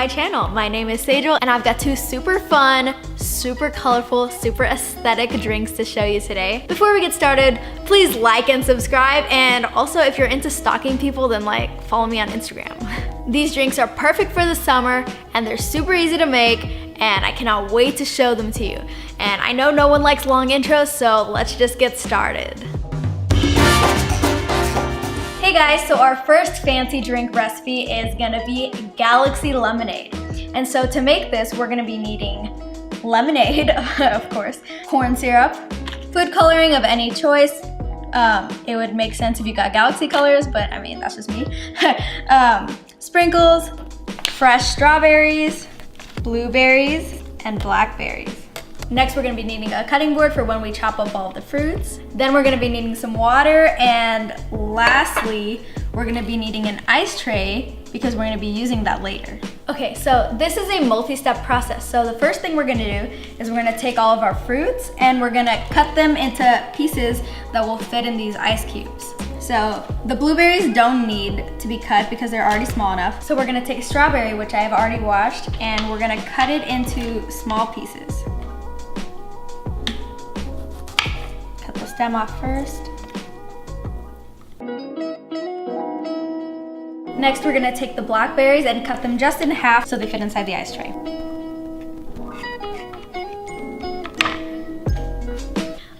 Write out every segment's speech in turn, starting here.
my channel. My name is Sejal and I've got two super fun, super colorful, super aesthetic drinks to show you today. Before we get started, please like and subscribe, and also if you're into stalking people, then follow me on Instagram. These drinks are perfect for the summer and they're super easy to make, and I cannot wait to show them to you. And I know no one likes long intros, so let's just get started. Hey guys, so our first fancy drink recipe is gonna be Galaxy Lemonade. And so to make this, we're gonna be needing lemonade, of course, corn syrup, food coloring of any choice. It would make sense if you got Galaxy colors, but I mean, that's just me. Sprinkles, fresh strawberries, blueberries, and blackberries. Next, we're gonna be needing a cutting board for when we chop up all of the fruits. Then we're gonna be needing some water, and lastly, we're gonna be needing an ice tray because we're gonna be using that later. Okay, so this is a multi-step process. So the first thing we're gonna do is we're gonna take all of our fruits and we're gonna cut them into pieces that will fit in these ice cubes. So the blueberries don't need to be cut because they're already small enough. So we're gonna take a strawberry, which I have already washed, and we're gonna cut it into small pieces. Cut the stem off first. Next, we're gonna take the blackberries and cut them just in half so they fit inside the ice tray.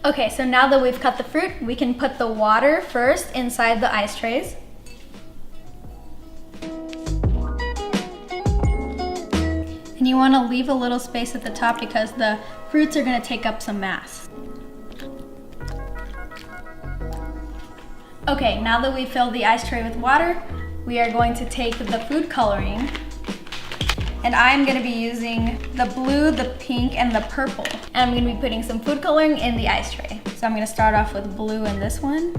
Okay, so now that we've cut the fruit, we can put the water first inside the ice trays. And you wanna leave a little space at the top because the fruits are gonna take up some mass. Okay, now that we've filled the ice tray with water, we are going to take the food coloring, and I'm gonna be using the blue, the pink, and the purple. And I'm gonna be putting some food coloring in the ice tray. So I'm gonna start off with blue in this one.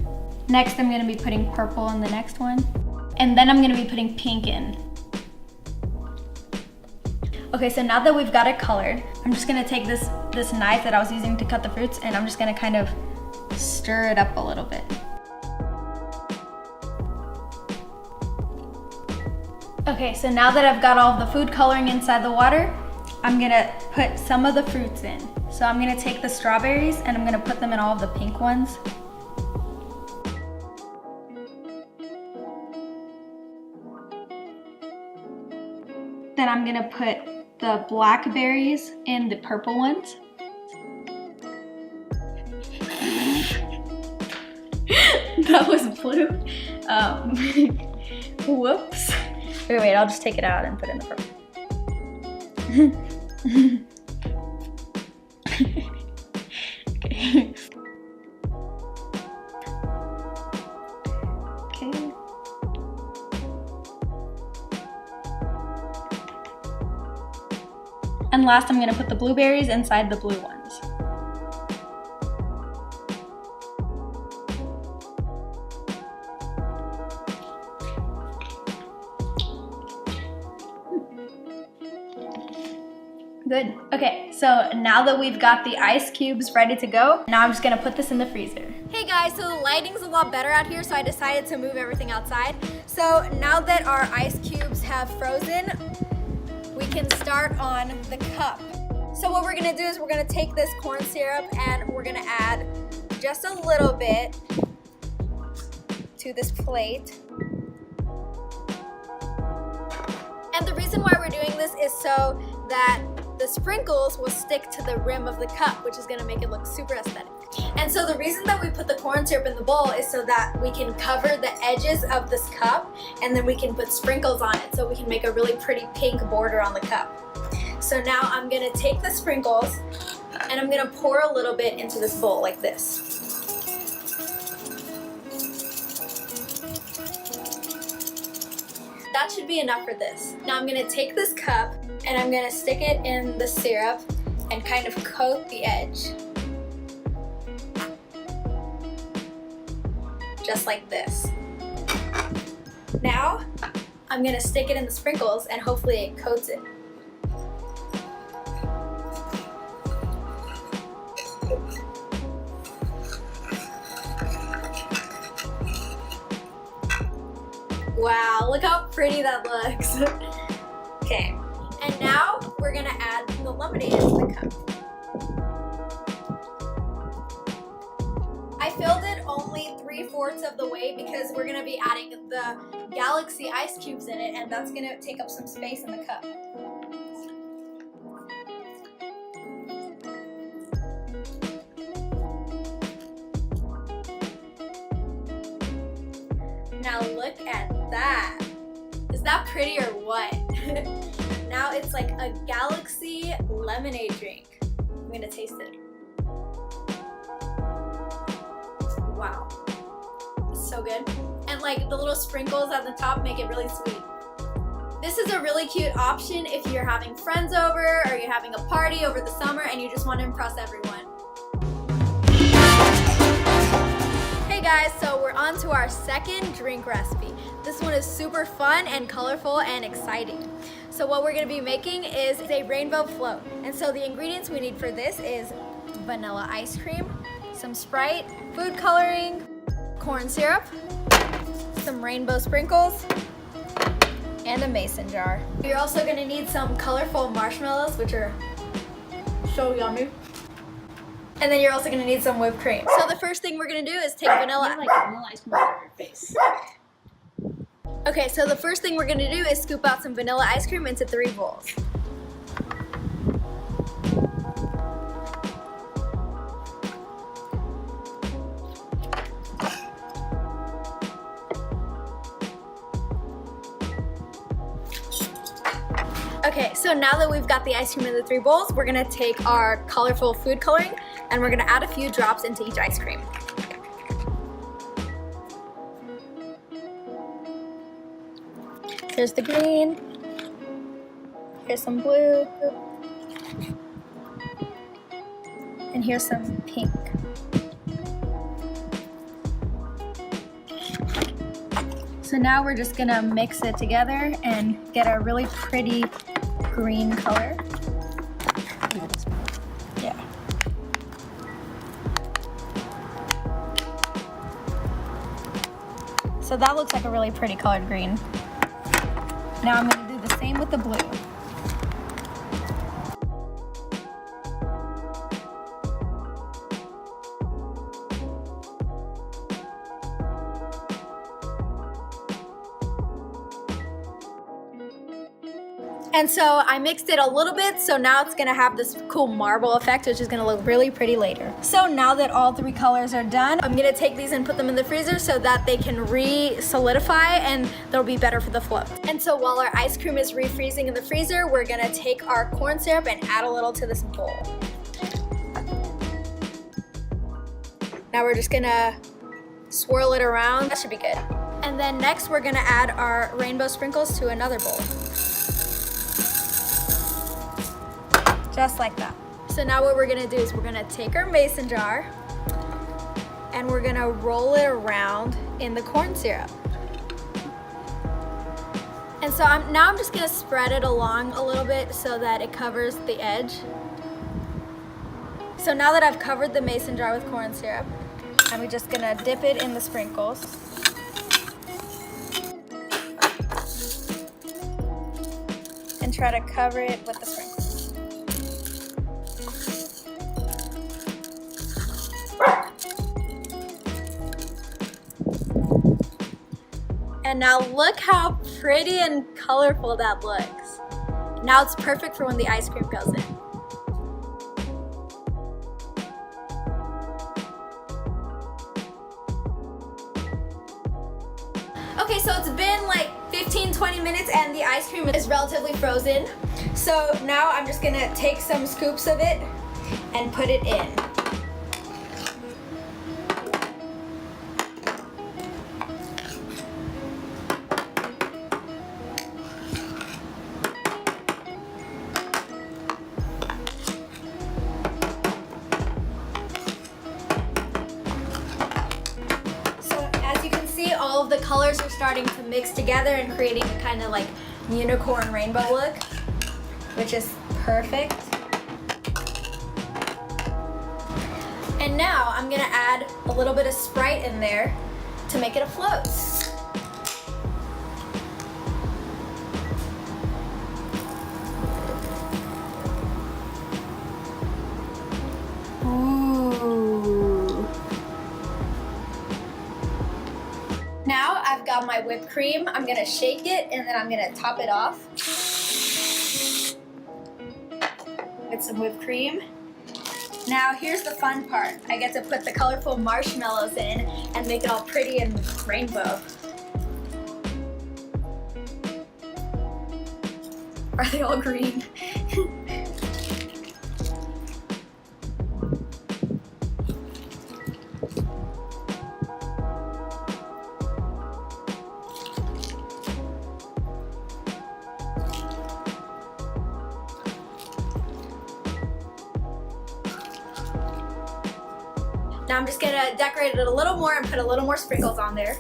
Next, I'm gonna be putting purple in the next one. And then I'm gonna be putting pink in. Okay, so now that we've got it colored, I'm just gonna take this knife that I was using to cut the fruits, and I'm just gonna kind of stir it up a little bit. Okay, so now that I've got all of the food coloring inside the water, I'm gonna put some of the fruits in. So I'm gonna take the strawberries and I'm gonna put them in all of the pink ones. Then I'm gonna put the blackberries in the purple ones. That was blue. Whoops. Wait, I'll just take it out and put it in the purple. Okay. Okay. And last, I'm gonna put the blueberries inside the blue ones. Good. Okay, so now that we've got the ice cubes ready to go, now I'm just gonna put this in the freezer. Hey guys, so the lighting's a lot better out here, so I decided to move everything outside. So now that our ice cubes have frozen, we can start on the cup. So what we're gonna do is we're gonna take this corn syrup and we're gonna add just a little bit to this plate. And the reason why we're doing this is so that the sprinkles will stick to the rim of the cup, which is gonna make it look super aesthetic. And so the reason that we put the corn syrup in the bowl is so that we can cover the edges of this cup, and then we can put sprinkles on it so we can make a really pretty pink border on the cup. So now I'm gonna take the sprinkles and I'm gonna pour a little bit into this bowl like this. That should be enough for this. Now I'm gonna take this cup and I'm gonna stick it in the syrup and kind of coat the edge. Just like this. Now, I'm gonna stick it in the sprinkles and hopefully it coats it. Wow, look how pretty that looks. Okay, way because we're gonna be adding the galaxy ice cubes in it, and that's gonna take up some space in the cup. Now look at that. Is that pretty or what? Now it's like a galaxy lemonade drink. I'm gonna taste it. Wow, it's so good. And like the little sprinkles at the top make it really sweet. This is a really cute option if you're having friends over or you're having a party over the summer and you just want to impress everyone. Hey guys, so we're on to our second drink recipe. This one is super fun and colorful and exciting. So what we're gonna be making is a rainbow float. And so the ingredients we need for this is vanilla ice cream, some Sprite, food coloring, corn syrup, some rainbow sprinkles, and a mason jar. You're also gonna need some colorful marshmallows, which are so yummy. And then you're also gonna need some whipped cream. So the first thing we're gonna do is take vanilla ice cream on your face. Okay, so the first thing we're gonna do is scoop out some vanilla ice cream into 3 bowls. Okay, so now that we've got the ice cream in the 3 bowls, we're gonna take our colorful food coloring and we're gonna add a few drops into each ice cream. Here's the green, here's some blue, and here's some pink. So now we're just gonna mix it together and get a really pretty green color. Yeah. So that looks like a really pretty colored green. Now I'm gonna do the same with the blue. And so I mixed it a little bit, so now it's gonna have this cool marble effect, which is gonna look really pretty later. So now that all 3 colors are done, I'm gonna take these and put them in the freezer so that they can re-solidify and they'll be better for the float. And so while our ice cream is refreezing in the freezer, we're gonna take our corn syrup and add a little to this bowl. Now we're just gonna swirl it around. That should be good. And then next we're gonna add our rainbow sprinkles to another bowl. Just like that. So now what we're gonna do is we're gonna take our mason jar and we're gonna roll it around in the corn syrup. And so now I'm just gonna spread it along a little bit so that it covers the edge. So now that I've covered the mason jar with corn syrup, I'm just gonna dip it in the sprinkles. And try to cover it with the sprinkles. And now look how pretty and colorful that looks. Now it's perfect for when the ice cream goes in. Okay, so it's been like 15-20 minutes and the ice cream is relatively frozen. So now I'm just gonna take some scoops of it and put it in. All of the colors are starting to mix together and creating a kind of like unicorn rainbow look, which is perfect. And now I'm gonna add a little bit of Sprite in there to make it a float. my whipped cream. I'm gonna shake it and then I'm gonna top it off with some whipped cream. Now here's the fun part. I get to put the colorful marshmallows in and make it all pretty and rainbow. Are they all green? Now I'm just gonna decorate it a little more and put a little more sprinkles on there.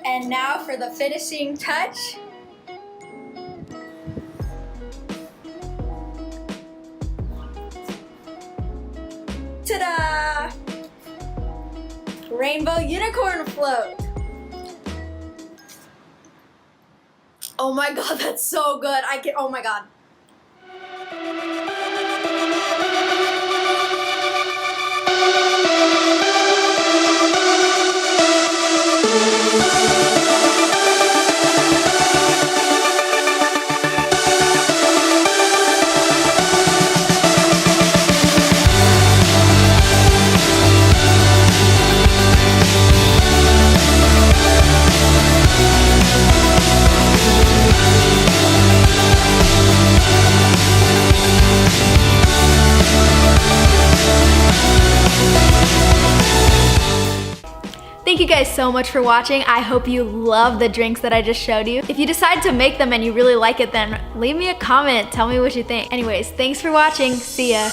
And now for the finishing touch. Ta-da! Rainbow unicorn float. Oh my god, that's so good. Oh my god. Thank you guys so much for watching. I hope you love the drinks that I just showed you. If you decide to make them and you really like it, then leave me a comment. Tell me what you think. Anyways, thanks for watching. See ya.